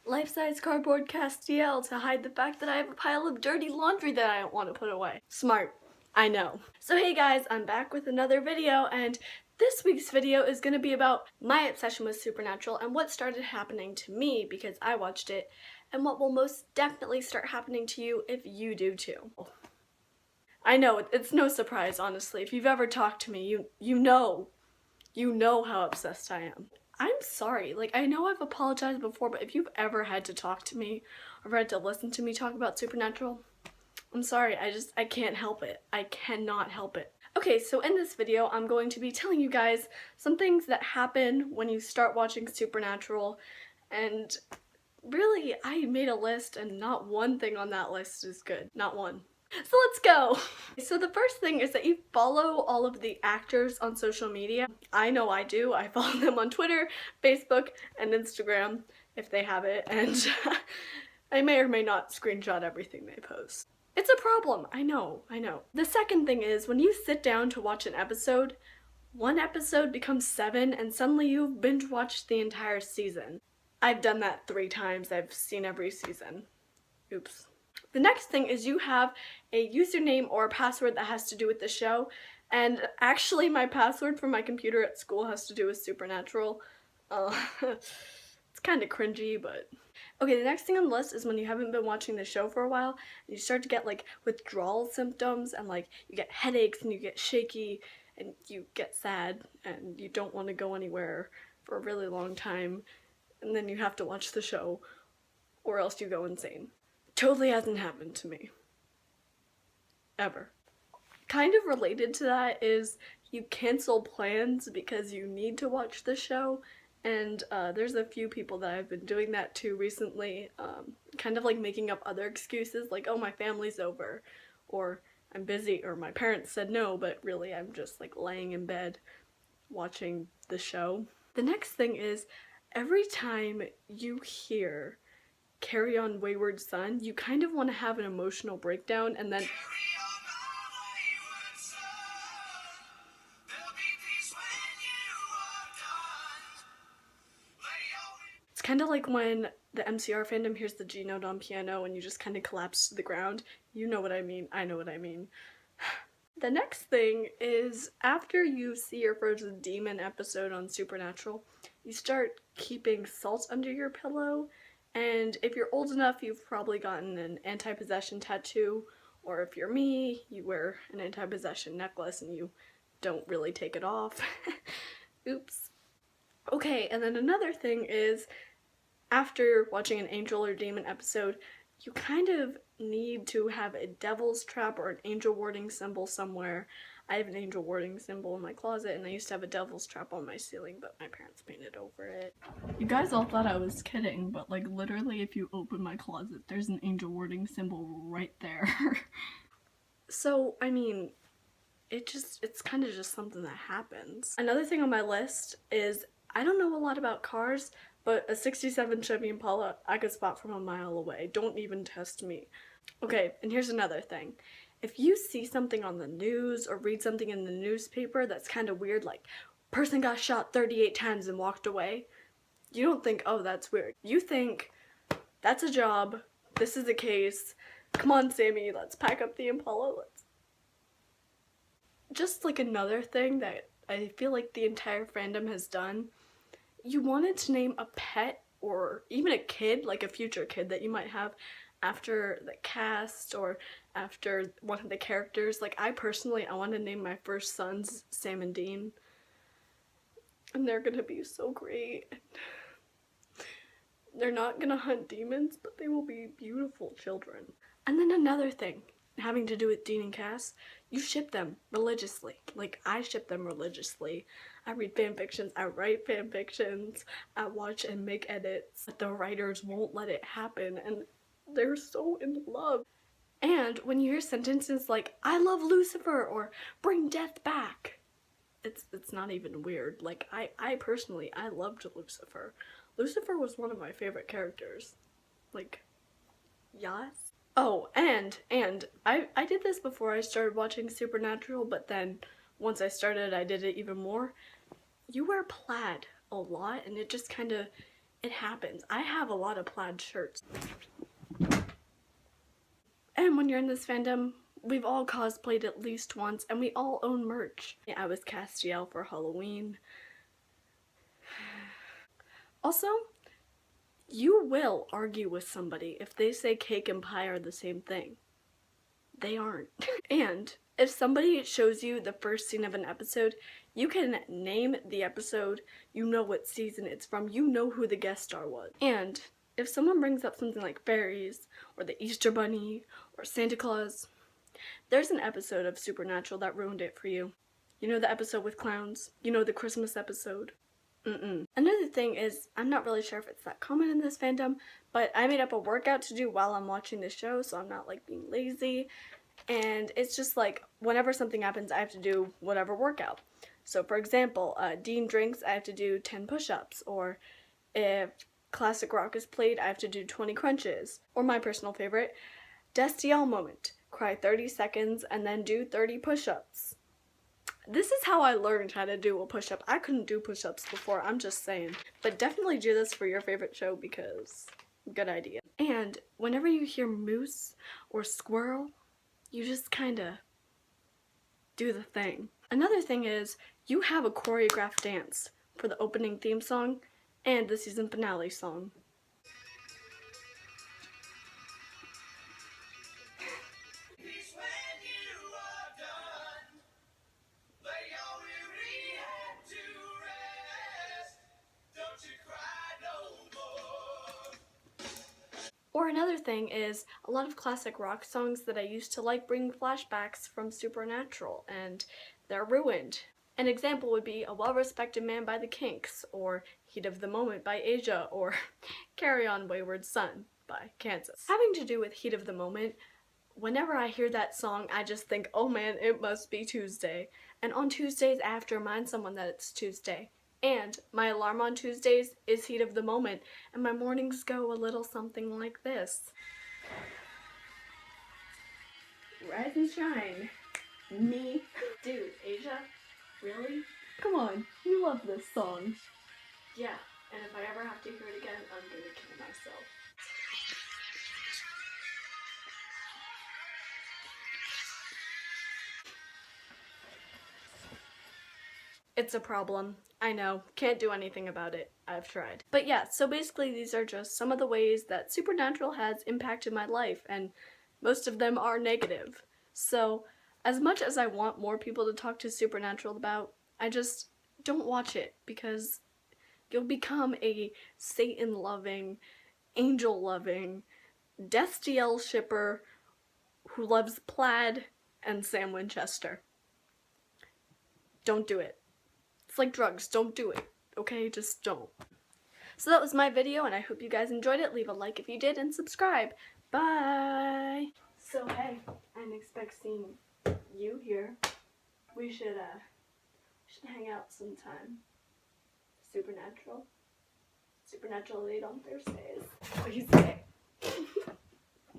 Life-size cardboard Castiel to hide the fact that I have a pile of dirty laundry that I don't want to put away. Smart. I know. So hey guys, I'm back with another video, and this week's video is going to be about my obsession with Supernatural and what started happening to me because I watched it, and what will most definitely start happening to you if you do too. I know, it's no surprise, honestly. If you've ever talked to me, you know how obsessed I am. I'm sorry, like, I know I've apologized before, but if you've ever had to talk to me or had to listen to me talk about Supernatural, I'm sorry, I can't help it. I cannot help it. Okay, so in this video, I'm going to be telling you guys some things that happen when you start watching Supernatural, and really, I made a list and not one thing on that list is good. Not one. So let's go! So the first thing is that you follow all of the actors on social media. I know I do. I follow them on Twitter, Facebook, and Instagram if they have it, and I may or may not screenshot everything they post. It's a problem, I know. The second thing is when you sit down to watch an episode, one episode becomes 7 and suddenly you've binge watched the entire season. I've done that 3 times. I've seen every season. Oops. The next thing is you have a username or a password that has to do with the show, and actually my password for my computer at school has to do with Supernatural. It's kind of cringy, but... Okay, the next thing on the list is when you haven't been watching the show for a while, and you start to get like withdrawal symptoms, and like you get headaches and you get shaky and you get sad and you don't want to go anywhere for a really long time, and then you have to watch the show or else you go insane. Totally hasn't happened to me. Ever. Kind of related to that is you cancel plans because you need to watch the show, and there's a few people that I've been doing that to recently, kind of like making up other excuses like, oh, my family's over, or I'm busy, or my parents said no, but really I'm just like laying in bed watching the show. The next thing is every time you hear Carry On Wayward Son, you kind of want to have an emotional breakdown, and then it's kind of like when the MCR fandom hears the G note on piano and you just kind of collapse to the ground. You know what I mean, I know what I mean. The next thing is after you see your first demon episode on Supernatural, you start keeping salt under your pillow. And if you're old enough, you've probably gotten an anti-possession tattoo, or if you're me, you wear an anti-possession necklace and you don't really take it off. Oops. Okay, and then another thing is, after watching an angel or demon episode, you kind of need to have a devil's trap or an angel warding symbol somewhere. I have an angel warding symbol in my closet, and I used to have a devil's trap on my ceiling, but my parents painted over it. You guys all thought I was kidding, but like literally if you open my closet, there's an angel warding symbol right there. So, I mean, it's kind of just something that happens. Another thing on my list is, I don't know a lot about cars, but a 67 Chevy Impala I could spot from a mile away. Don't even test me. Okay, and here's another thing. If you see something on the news or read something in the newspaper that's kind of weird, like, person got shot 38 times and walked away, you don't think, oh, that's weird. You think, that's a job, this is a case, come on, Sammy, let's pack up the Impala, let's... Just like another thing that I feel like the entire fandom has done, you wanted to name a pet or even a kid, like a future kid that you might have, after the cast or after one of the characters. Like I want to name my first sons Sam and Dean, and they're gonna be so great. They're not gonna hunt demons, but they will be beautiful children. And then another thing having to do with Dean and Cass, you ship them religiously. Like I ship them religiously. I read fanfictions, I write fanfictions, I watch and make edits, but the writers won't let it happen, and they're so in love. And when you hear sentences like, I love Lucifer, or bring death back, it's not even weird. Like, I personally, I loved Lucifer. Lucifer was one of my favorite characters. Like, yes. Oh, and I did this before I started watching Supernatural, but then once I started, I did it even more. You wear plaid a lot, and it just kind of It happens. I have a lot of plaid shirts. And when you're in this fandom, we've all cosplayed at least once, and we all own merch. Yeah, I was Castiel for Halloween. Also, you will argue with somebody if they say cake and pie are the same thing. They aren't. And if somebody shows you the first scene of an episode, you can name the episode, you know what season it's from, you know who the guest star was. And if someone brings up something like fairies, or the Easter Bunny, or Santa Claus, there's an episode of Supernatural that ruined it for you. You know the episode with clowns? You know the Christmas episode? Another thing is, I'm not really sure if it's that common in this fandom, but I made up a workout to do while I'm watching the show, so I'm not like being lazy. And it's just like, whenever something happens, I have to do whatever workout. So for example, Dean drinks, I have to do 10 push-ups, or if classic rock is played, I have to do 20 crunches. Or my personal favorite, Destiel moment, cry 30 seconds and then do 30 push-ups. This is how I learned how to do a push-up. I couldn't do push-ups before, I'm just saying. But definitely do this for your favorite show because good idea. And whenever you hear moose or squirrel, you just kinda do the thing. Another thing is, you have a choreographed dance for the opening theme song and the season finale song. Or another thing is, a lot of classic rock songs that I used to like bring flashbacks from Supernatural, and they're ruined. An example would be A Well-Respected Man by the Kinks, or Heat of the Moment by Asia, or Carry On Wayward Son by Kansas. Having to do with Heat of the Moment, whenever I hear that song, I just think, oh man, it must be Tuesday. And on Tuesdays, I have to remind someone that it's Tuesday. And my alarm on Tuesdays is Heat of the Moment, and my mornings go a little something like this. Rise and shine. Me. Dude, Asia? Really? Come on, you love this song. Yeah, and if I ever have to hear it again, I'm gonna kill myself. It's a problem. I know. Can't do anything about it. I've tried. But yeah, so basically these are just some of the ways that Supernatural has impacted my life, and most of them are negative. So, as much as I want more people to talk to Supernatural about, I just don't watch it, because you'll become a Satan-loving, angel-loving, Destiel shipper who loves plaid and Sam Winchester. Don't do it. It's like drugs, don't do it, okay? Just don't. So that was my video, and I hope you guys enjoyed it. Leave a like if you did, and subscribe. Bye! So hey, I didn't expect seeing you here. We should hang out sometime. Supernatural. Supernatural late on Thursdays. What do you say?